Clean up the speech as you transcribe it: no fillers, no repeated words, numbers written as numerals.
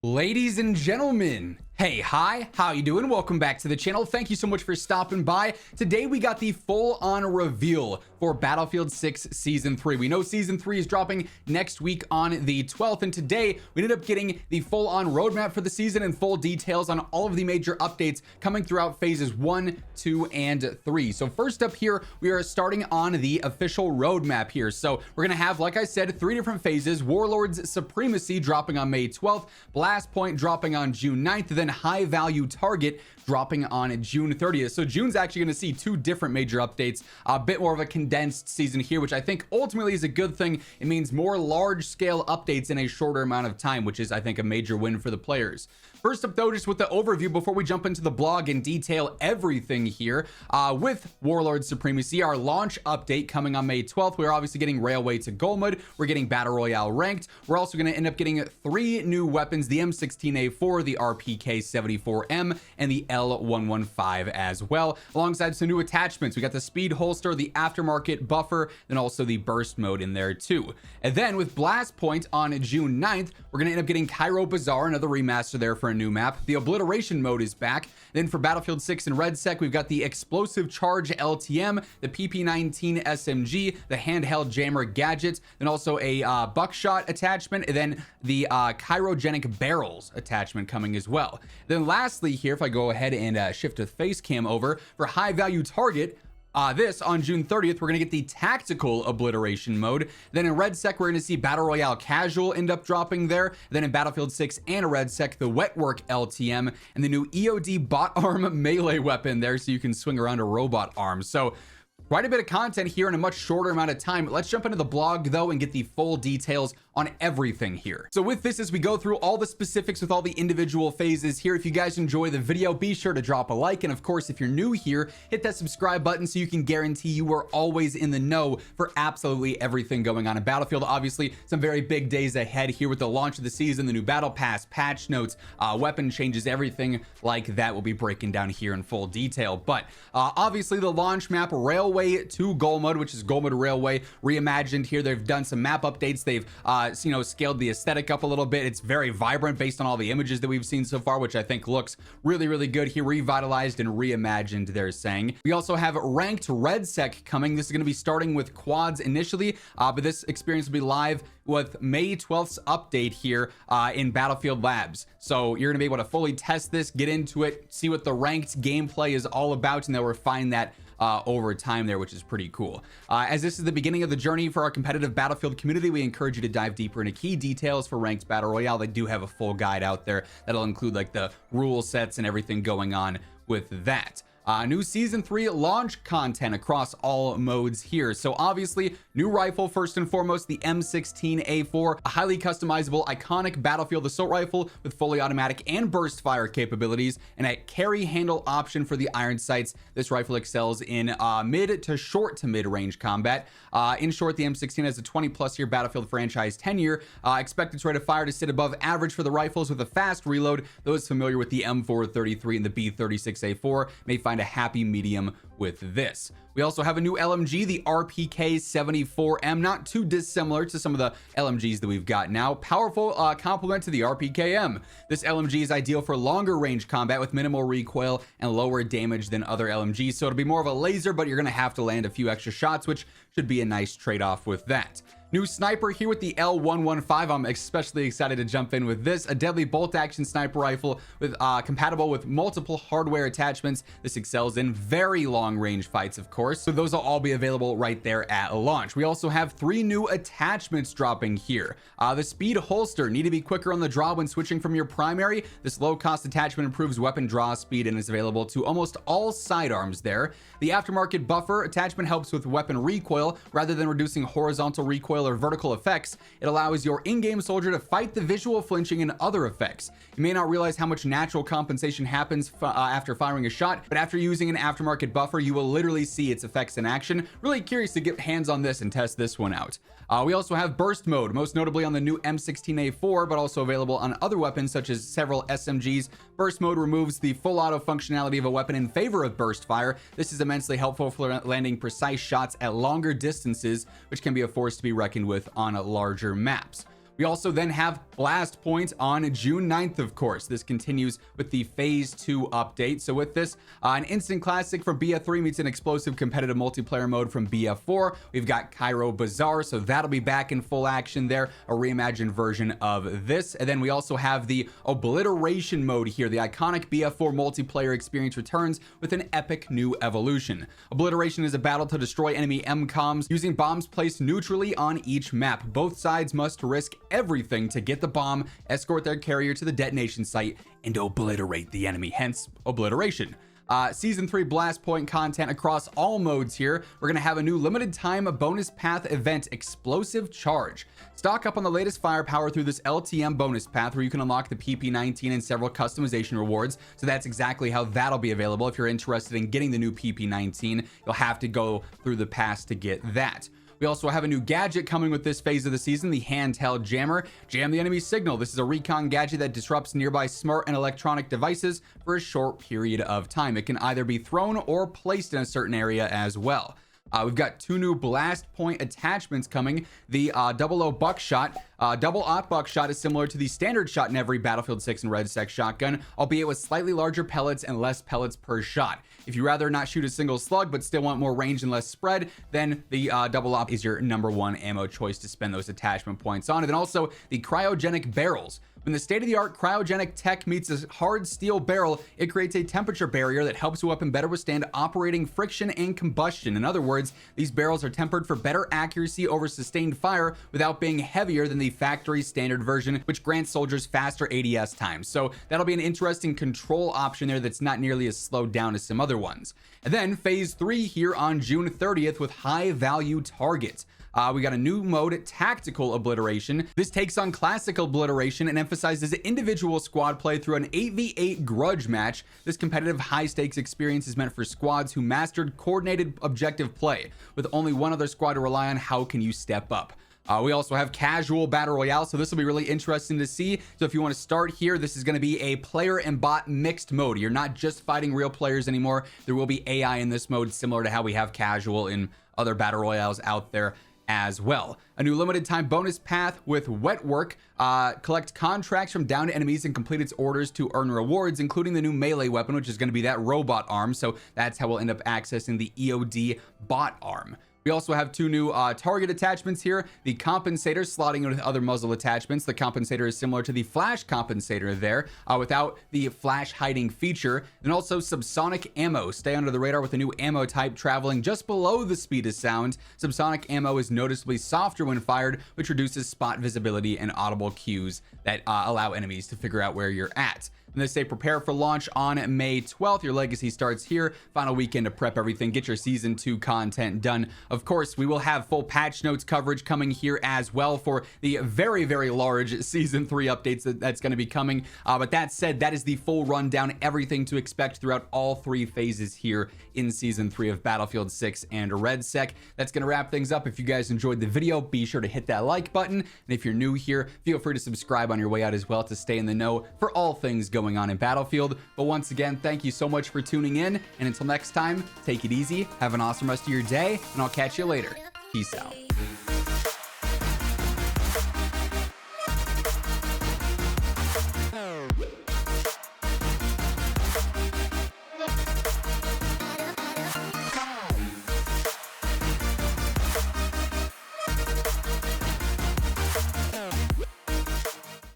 Ladies and gentlemen, hey, hi, how you doing? Welcome back to the channel. Thank you so much for stopping by. Today we got the full-on reveal for Battlefield 6 Season 3. We know Season 3 is dropping next week on the 12th, and today we ended up getting the full-on roadmap for the season and full details on all of the major updates coming throughout phases 1, 2, and 3. So first up here, we are starting on the official roadmap here. So we're going to have, like I said, 3 different phases. Warlord's Supremacy dropping on May 12th, Blast Point dropping on June 9th, then High Value Target dropping on June 30th. So June's actually going to see 2 different major updates, a bit more of a condensed season here, which I think ultimately is a good thing. It means more large scale updates in a shorter amount of time, which is, I think, a major win for the players. First up though, just with the overview before we jump into the blog and detail everything here, with Warlord Supremacy, our launch update coming on May 12th, we're obviously getting Railway to Gold Mode, we're getting Battle Royale Ranked, we're also going to end up getting 3 new weapons, the M16A4, the RPK-74M, and the L115 as well, alongside some new attachments. We got the Speed Holster, the Aftermarket Buffer, then also the Burst Mode in there too. And then with Blast Point on June 9th, we're going to end up getting Cairo Bazaar, another remaster there for a new map. The Obliteration Mode is back. Then for Battlefield 6 and RedSec, we've got the Explosive Charge LTM, the PP19 SMG, the Handheld Jammer Gadget, then also a Buckshot attachment, and then the Chirogenic Barrels attachment coming as well. Then lastly here, if I go ahead and shift the face cam over, for High Value Target, this on June 30th, we're going to get the Tactical Obliteration Mode. Then in RedSec, we're going to see Battle Royale Casual end up dropping there. Then in Battlefield 6 and RedSec, the Wetwork LTM and the new EOD Bot Arm melee weapon there, so you can swing around a robot arm. So quite a bit of content here in a much shorter amount of time. Let's jump into the blog though and get the full details on everything here. So with this, as we go through all the specifics with all the individual phases here, if you guys enjoy the video, be sure to drop a like. And of course, if you're new here, hit that subscribe button so you can guarantee you are always in the know for absolutely everything going on in Battlefield. Obviously, some very big days ahead here with the launch of the season, the new battle pass, patch notes, weapon changes, everything like that we'll be breaking down here in full detail. But obviously the launch map, Railway to Gold Mode, which is Gold Mode Railway reimagined here. They've done some map updates. They've scaled the aesthetic up a little bit. It's very vibrant based on all the images that we've seen so far, which I think looks really good here. Revitalized and reimagined, they're saying. We also have Ranked RedSec coming. This is going to be starting with quads initially, but this experience will be live with May 12th's update here in Battlefield Labs. So you're gonna be able to fully test this, get into it, see what the ranked gameplay is all about, and they'll refine that over time there, which is pretty cool. As this is the beginning of the journey for our competitive Battlefield community, we encourage you to dive deeper into key details for Ranked Battle Royale. They do have a full guide out there that'll include like the rule sets and everything going on with that. New Season 3 launch content across all modes here. So obviously, new rifle first and foremost, the M16A4, a highly customizable, iconic Battlefield assault rifle with fully automatic and burst fire capabilities, and a carry handle option for the iron sights. This rifle excels in mid to short to mid range combat. In short, the M16 has a 20+ year Battlefield franchise tenure. Expected rate of fire to sit above average for the rifles with a fast reload. Those familiar with the M433 and the B36A4 may find a happy medium with this. We also have a new LMG, the RPK-74M, not too dissimilar to some of the LMGs that we've got now. Powerful complement to the RPKM. This LMG is ideal for longer range combat with minimal recoil and lower damage than other LMGs, so it'll be more of a laser, but you're gonna have to land a few extra shots, which should be a nice trade-off with that. New sniper here with the L115. I'm especially excited to jump in with this. A deadly bolt-action sniper rifle with compatible with multiple hardware attachments. This excels in very long-range fights, of course. So those will all be available right there at launch. We also have 3 new attachments dropping here. The Speed Holster. Need to be quicker on the draw when switching from your primary. This low-cost attachment improves weapon draw speed and is available to almost all sidearms there. The Aftermarket Buffer attachment helps with weapon recoil rather than reducing horizontal recoil or vertical effects. It allows your in-game soldier to fight the visual flinching and other effects. You may not realize how much natural compensation happens after firing a shot, but after using an aftermarket buffer, you will literally see its effects in action. Really curious to get hands on this and test this one out. We also have burst mode, most notably on the new M16A4, but also available on other weapons such as several SMGs. Burst mode removes the full auto functionality of a weapon in favor of burst fire. This is immensely helpful for landing precise shots at longer distances, which can be a force to be reckoned with on larger maps. We also then have Blast Point on June 9th, of course. This continues with the Phase 2 update. So with this, an instant classic from BF3 meets an explosive competitive multiplayer mode from BF4. We've got Cairo Bazaar, so that'll be back in full action there, a reimagined version of this. And then we also have the Obliteration mode here. The iconic BF4 multiplayer experience returns with an epic new evolution. Obliteration is a battle to destroy enemy MCOMs using bombs placed neutrally on each map. Both sides must risk everything to get the bomb, escort their carrier to the detonation site, and obliterate the enemy, hence Obliteration. Season 3 Blast Point content across all modes here. We're going to have a new limited time bonus path event, Explosive Charge. Stock up on the latest firepower through this LTM bonus path where you can unlock the PP19 and several customization rewards. So that's exactly how that'll be available. If you're interested in getting the new PP19, you'll have to go through the pass to get that. We also have a new gadget coming with this phase of the season, the handheld jammer. Jam the enemy signal. This is a recon gadget that disrupts nearby smart and electronic devices for a short period of time. It can either be thrown or placed in a certain area as well. We've got 2 new Blast Point attachments coming. The double O buckshot. Double aught buckshot is similar to the standard shot in every Battlefield 6 and Red Sec shotgun, albeit with slightly larger pellets and less pellets per shot. If you rather not shoot a single slug but still want more range and less spread, then the double aught is your #1 ammo choice to spend those attachment points on. And then also the cryogenic barrels. When the state-of-the-art cryogenic tech meets a hard steel barrel, it creates a temperature barrier that helps the weapon better withstand operating friction and combustion. In other words, these barrels are tempered for better accuracy over sustained fire without being heavier than the factory standard version, which grants soldiers faster ADS times. So that'll be an interesting control option there that's not nearly as slowed down as some other ones. And then Phase 3 here on June 30th with high-value targets. We got a new mode, Tactical Obliteration. This takes on classic obliteration and emphasizes individual squad play through an 8v8 grudge match. This competitive high-stakes experience is meant for squads who mastered coordinated objective play. With only one other squad to rely on, how can you step up? We also have casual battle royale, so this will be really interesting to see. So if you want to start here, this is going to be a player and bot mixed mode. You're not just fighting real players anymore. There will be AI in this mode, similar to how we have casual in other battle royales out there as well. A new limited time bonus path with wet work. Collect contracts from downed enemies and complete its orders to earn rewards, including the new melee weapon, which is going to be that robot arm. So that's how we'll end up accessing the EOD bot arm. We also have 2 new target attachments here. The compensator slotting in with other muzzle attachments. The compensator is similar to the flash compensator there, without the flash hiding feature. And also subsonic ammo. Stay under the radar with a new ammo type traveling just below the speed of sound. Subsonic ammo is noticeably softer when fired, which reduces spot visibility and audible cues that allow enemies to figure out where you're at. And they say prepare for launch on May 12th. Your legacy starts here. Final weekend to prep everything. Get your season 2 content done. Of course, we will have full patch notes coverage coming here as well for the very, very large season 3 updates that's going to be coming. But that said, that is the full rundown, everything to expect throughout all 3 phases here in season 3 of Battlefield 6 and Red Sec. That's going to wrap things up. If you guys enjoyed the video, be sure to hit that like button. And if you're new here, feel free to subscribe on your way out as well to stay in the know for all things going on in Battlefield. But once again, thank you so much for tuning in, and until next time, take it easy, have an awesome rest of your day, and I'll catch you later. Peace out.